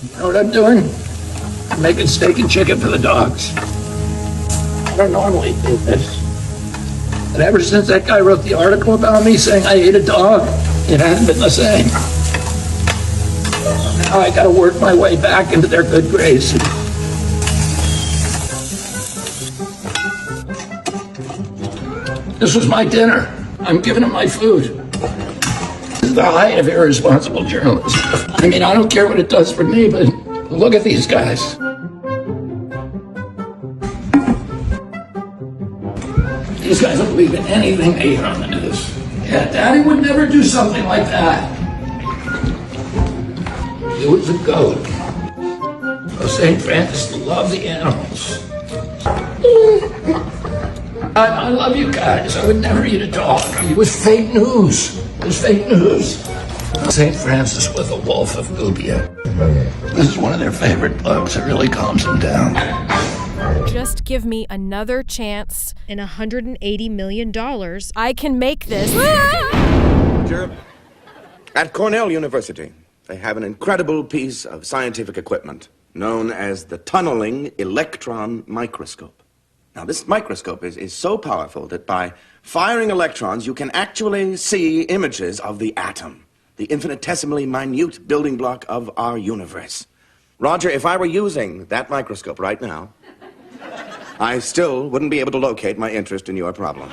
You know what I'm doing? I'm making steak and chicken for the dogs. I don't normally do this. But ever since that guy wrote the article about me saying I ate a dog, it hasn't been the same. Now I gotta work my way back into their good graces. This was my dinner. I'm giving them my food. This is the height of irresponsible journalism. I mean, I don't care what it does for me, but look at these guys. These guys don't believe in anything they hear on the news. Yeah, Daddy would never do something like that. He was a goat. Oh, St. Francis loved the animals. I love you guys. I would never eat a dog. It was fake news. It was fake news. St. Francis was a wolf of Nubia. This is one of their favorite books. It really calms them down. Just give me another chance and $180 million. I can make this. At Cornell University, they have an incredible piece of scientific equipment known as the tunneling electron microscope. Now, this microscope is so powerful that by firing electrons, you can actually see images of the atom, the infinitesimally minute building block of our universe. Roger, if I were using that microscope right now, I still wouldn't be able to locate my interest in your problem.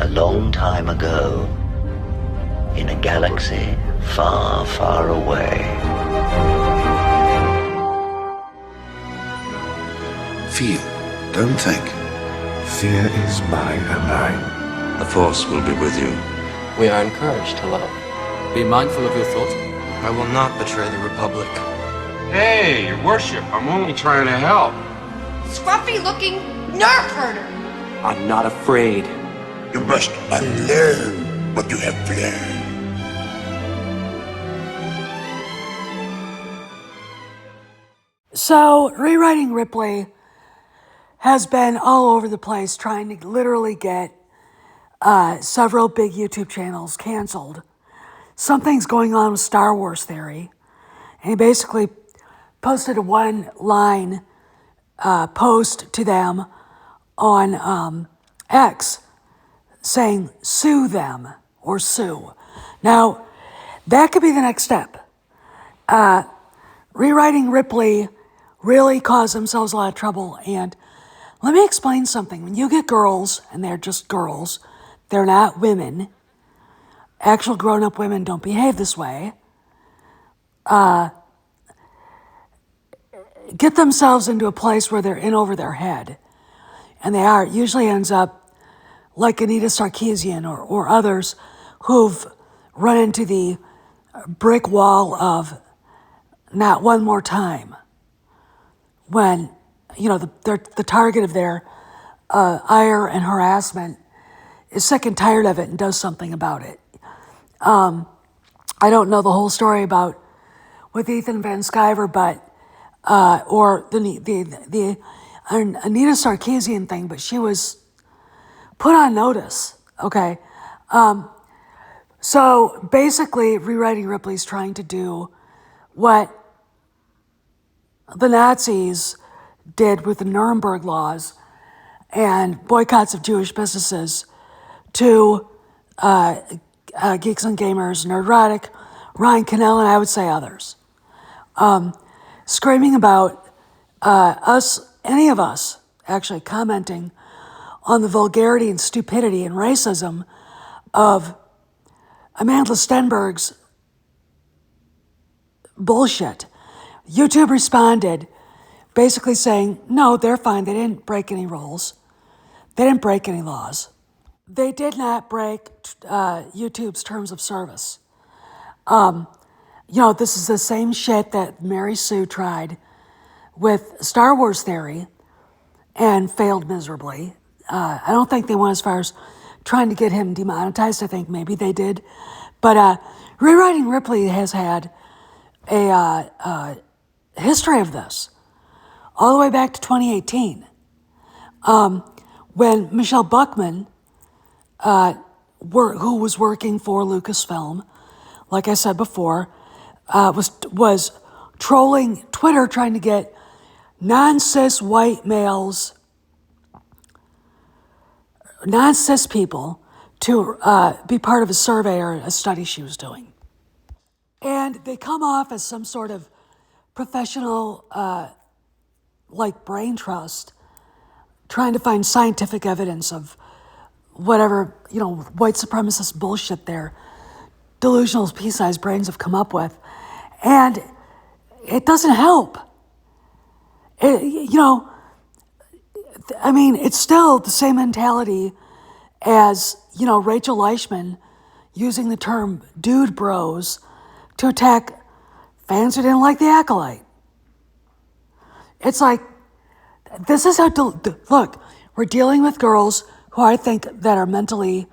A long time ago, in a galaxy far, far away. Feel, don't think. Fear is my ally. The Force will be with you. We are encouraged to love. Be mindful of your thoughts. I will not betray the Republic. Hey, Your Worship, I'm only trying to help. Scruffy-looking nerf herder. I'm not afraid. You must unlearn what you have learned. So, Rewriting Ripley has been all over the place trying to literally get several big YouTube channels canceled. Something's going on with Star Wars theory. And he basically posted a one-line post to them on X saying, sue them, or sue. Now, that could be the next step. Rewriting Ripley really caused themselves a lot of trouble. And let me explain something. When you get girls, and they're just girls, they're not women. Actual grown-up women don't behave this way. Get themselves into a place where they're in over their head. And they are. It usually ends up like Anita Sarkeesian or others who've run into the brick wall of not one more time. When, you know, the target of their ire and harassment is sick and tired of it and does something about it. I don't know the whole story about with Ethan Van Sciver, but or the Anita Sarkeesian thing, but she was put on notice. Okay, so basically, Rewriting Ripley's trying to do what the Nazis did with the Nuremberg laws and boycotts of Jewish businesses to Geeks and Gamers, Nerdrotic, Ryan Cannell, and I would say others. Screaming about any of us, actually commenting on the vulgarity and stupidity and racism of Amanda Stenberg's bullshit. YouTube responded basically saying, no, they're fine. They didn't break any rules. They didn't break any laws. They did not break YouTube's terms of service. This is the same shit that Mary Sue tried with Star Wars theory and failed miserably. I don't think they went as far as trying to get him demonetized. I think maybe they did. But Rewriting Ripley has had a history of this all the way back to 2018 when Michelle Buckman who was working for Lucasfilm, like I said before, was trolling Twitter, trying to get non-cis white males, non-cis people to be part of a survey or a study she was doing. And they come off as some sort of professional, like brain trust, trying to find scientific evidence of whatever, white supremacist bullshit their delusional pea-sized brains have come up with. And it doesn't help. It's still the same mentality as, Rachel Leishman using the term dude bros to attack fans who didn't like the Acolyte. It's like, this is how, look, we're dealing with girls who I think that are mentally,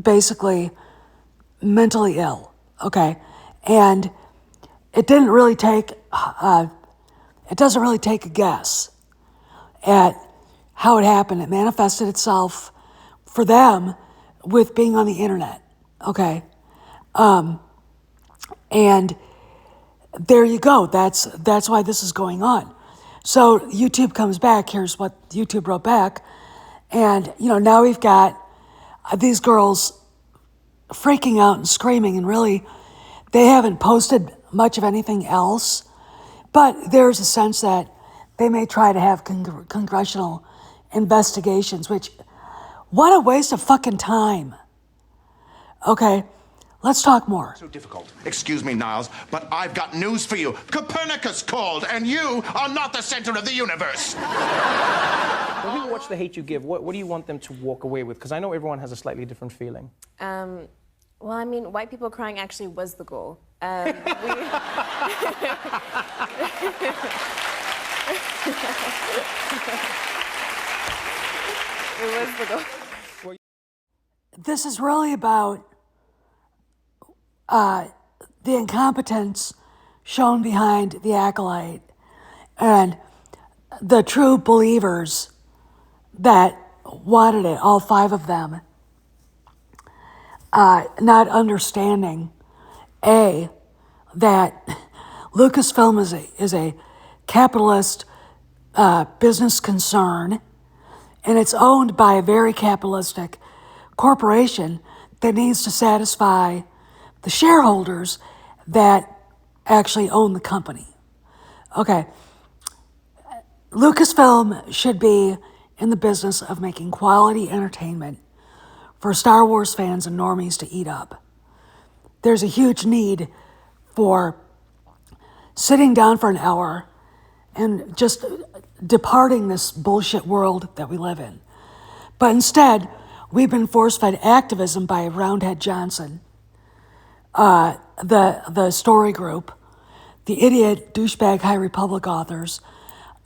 basically mentally ill, okay? And it doesn't really take a guess at how it happened. It manifested itself for them with being on the internet, okay? And there you go. That's why this is going on. So YouTube comes back. Here's what YouTube wrote back. And, now we've got these girls freaking out and screaming, and really, they haven't posted much of anything else. But there's a sense that they may try to have congressional investigations, which, what a waste of fucking time. Okay, let's talk more. So difficult. Excuse me, Niles, but I've got news for you. Copernicus called, and you are not the center of the universe. When people watch The Hate You Give, what do you want them to walk away with? Because I know everyone has a slightly different feeling. White people crying actually was the goal. It was the goal. This is really about the incompetence shown behind the Acolyte and the true believers that wanted it, all 5 of them, not understanding, that Lucasfilm is a capitalist business concern, and it's owned by a very capitalistic corporation that needs to satisfy the shareholders that actually own the company. Okay. Lucasfilm should be in the business of making quality entertainment for Star Wars fans and normies to eat up. There's a huge need for sitting down for an hour and just departing this bullshit world that we live in. But instead, we've been force-fed activism by Roundhead Johnson, the Story Group, the idiot douchebag High Republic authors,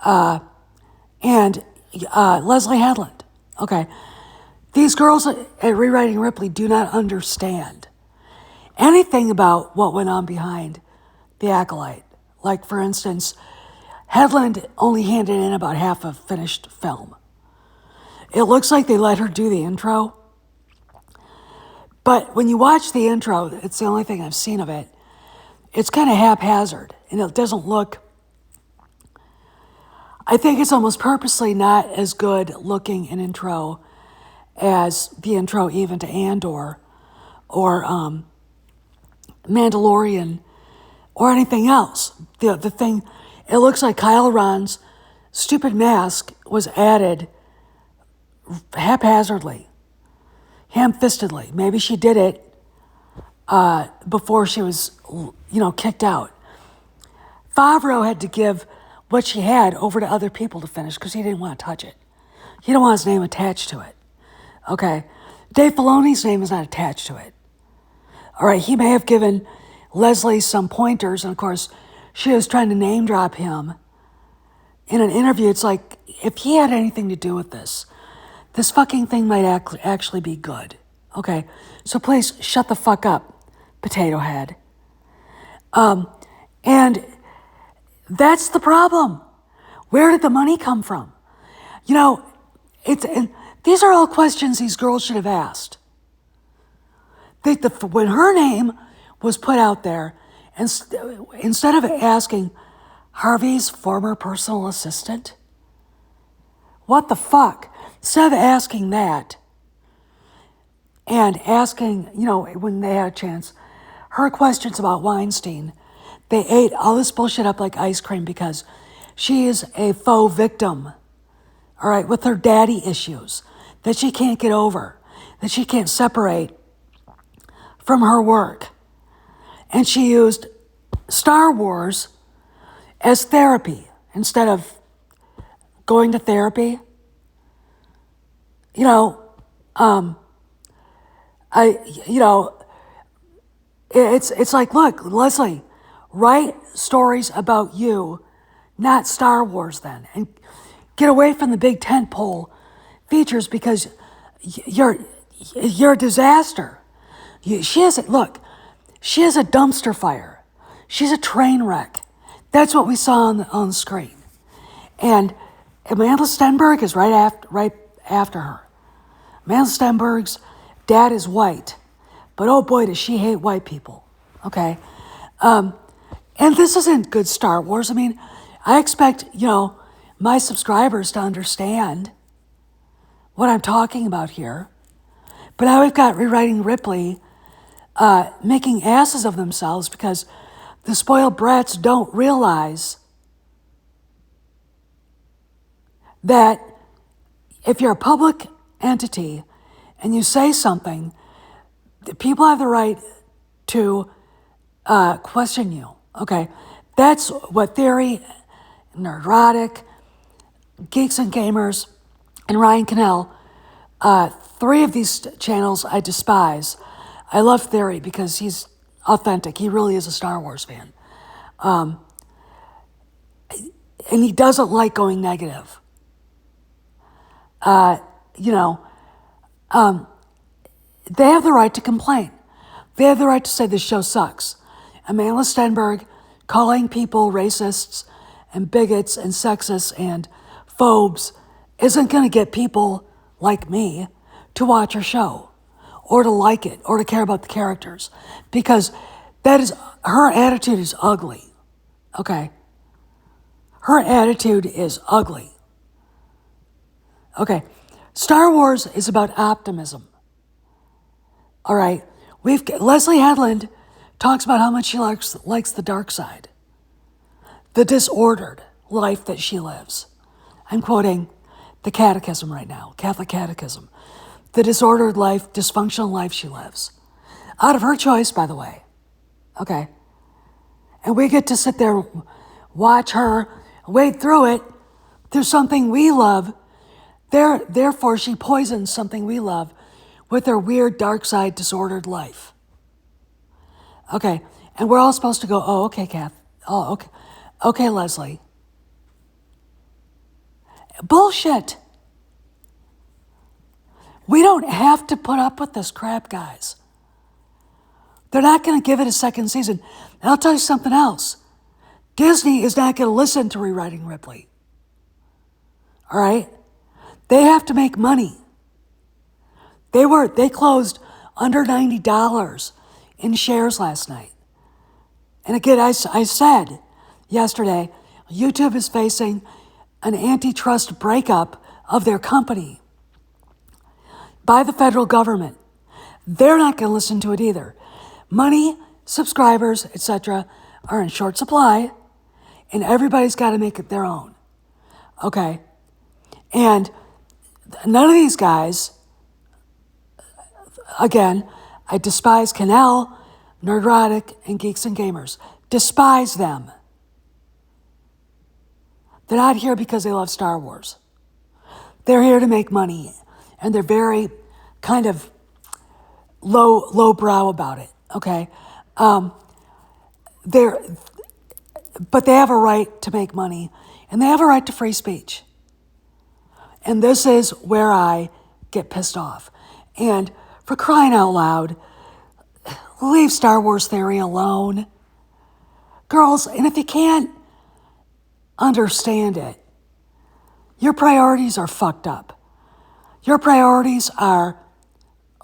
and Leslie Headland. Okay, these girls at Rewriting Ripley do not understand anything about what went on behind the Acolyte. Like, for instance, Headland only handed in about half a finished film. It looks like they let her do the intro, but when you watch the intro, it's the only thing I've seen of it, it's kind of haphazard, and it doesn't look, I think it's almost purposely not as good looking an intro as the intro even to Andor or Mandalorian or anything else. The thing, it looks like Kylo Ren's stupid mask was added haphazardly, ham-fistedly. Maybe she did it before she was, kicked out. Favreau had to give what she had over to other people to finish because he didn't want to touch it. He didn't want his name attached to it. Okay? Dave Filoni's name is not attached to it. All right, he may have given Leslie some pointers, and of course, she was trying to name drop him. In an interview, it's like, if he had anything to do with this fucking thing might actually be good. Okay? So please shut the fuck up, potato head. And that's the problem. Where did the money come from? And These are all questions these girls should have asked. When her name was put out there, and instead of asking Harvey's former personal assistant, what the fuck? Instead of asking that, and asking, when they had a chance, her questions about Weinstein, they ate all this bullshit up like ice cream because she is a faux victim, all right, with her daddy issues that she can't get over, that she can't separate from her work. And she used Star Wars as therapy instead of going to therapy. It's like, look, Leslie, write stories about you, not Star Wars then, and get away from the big tentpole features because you're a disaster. She is a dumpster fire. She's a train wreck. That's what we saw on the screen. And Amanda Stenberg is right after her. Amanda Stenberg's dad is white, but oh boy, does she hate white people. Okay, and this isn't good Star Wars. I mean, I expect my subscribers to understand what I'm talking about here. But now we've got Rewriting Ripley making asses of themselves because the spoiled brats don't realize that if you're a public entity and you say something, people have the right to question you. Okay, that's what Theory, Nerdrotic, Geeks and Gamers, and Ryan Cannell, 3 of these channels I despise. I love Theory because he's authentic. He really is a Star Wars fan. And he doesn't like going negative. They have the right to complain. They have the right to say this show sucks. Amanda Stenberg calling people racists and bigots and sexists and phobes isn't going to get people like me to watch her show or to like it or to care about the characters because her attitude is ugly. Okay? Her attitude is ugly. Okay, Star Wars is about optimism. All right, Leslie Headland talks about how much she likes the dark side, the disordered life that she lives. I'm quoting the Catechism right now, Catholic Catechism. The disordered life, dysfunctional life she lives. Out of her choice, by the way. Okay, and we get to sit there, watch her, wade through it, through something we love. Therefore, she poisons something we love with her weird, dark side, disordered life. Okay, and we're all supposed to go, oh, okay, Kath. Oh, okay. Okay, Leslie. Bullshit. We don't have to put up with this crap, guys. They're not going to give it a second season. And I'll tell you something else. Disney is not going to listen to Rewriting Ripley. All right? They have to make money. They closed under $90 in shares last night. And again, I said yesterday, YouTube is facing an antitrust breakup of their company by the federal government. They're not going to listen to it either. Money, subscribers, etc. are in short supply, and everybody's got to make it their own. Okay? And none of these guys, again, I despise Cannell, Nerdrotic, and Geeks and Gamers. Despise them. They're not here because they love Star Wars. They're here to make money, and they're very kind of low brow about it. Okay, but they have a right to make money, and they have a right to free speech. And this is where I get pissed off. And for crying out loud, leave Star Wars Theory alone. Girls, and if you can't understand it, your priorities are fucked up. Your priorities are,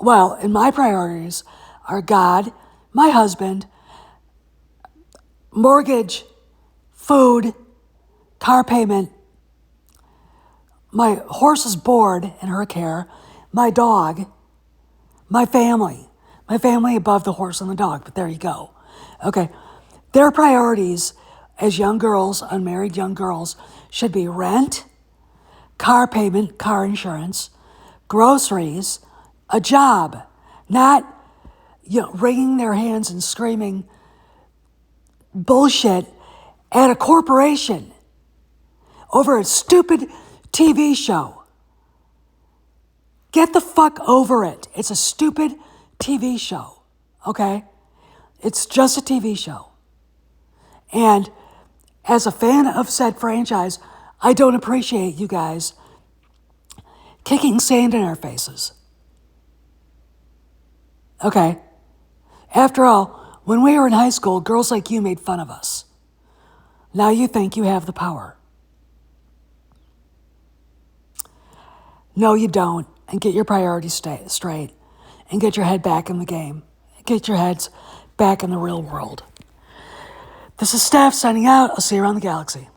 well, and my priorities are God, my husband, mortgage, food, car payment, my horse's board and her care, my dog, my family above the horse and the dog, but there you go. Okay, their priorities as young girls, unmarried young girls, should be rent, car payment, car insurance, groceries, a job, not wringing their hands and screaming bullshit at a corporation over a stupid TV show. Get the fuck over it. It's a stupid TV show, okay? It's just a TV show. And as a fan of said franchise, I don't appreciate you guys kicking sand in our faces. Okay? After all, when we were in high school, girls like you made fun of us. Now you think you have the power. No, you don't. And get your priorities straight. And get your head back in the game. Get your heads back in the real world. This is Steph signing out. I'll see you around the galaxy.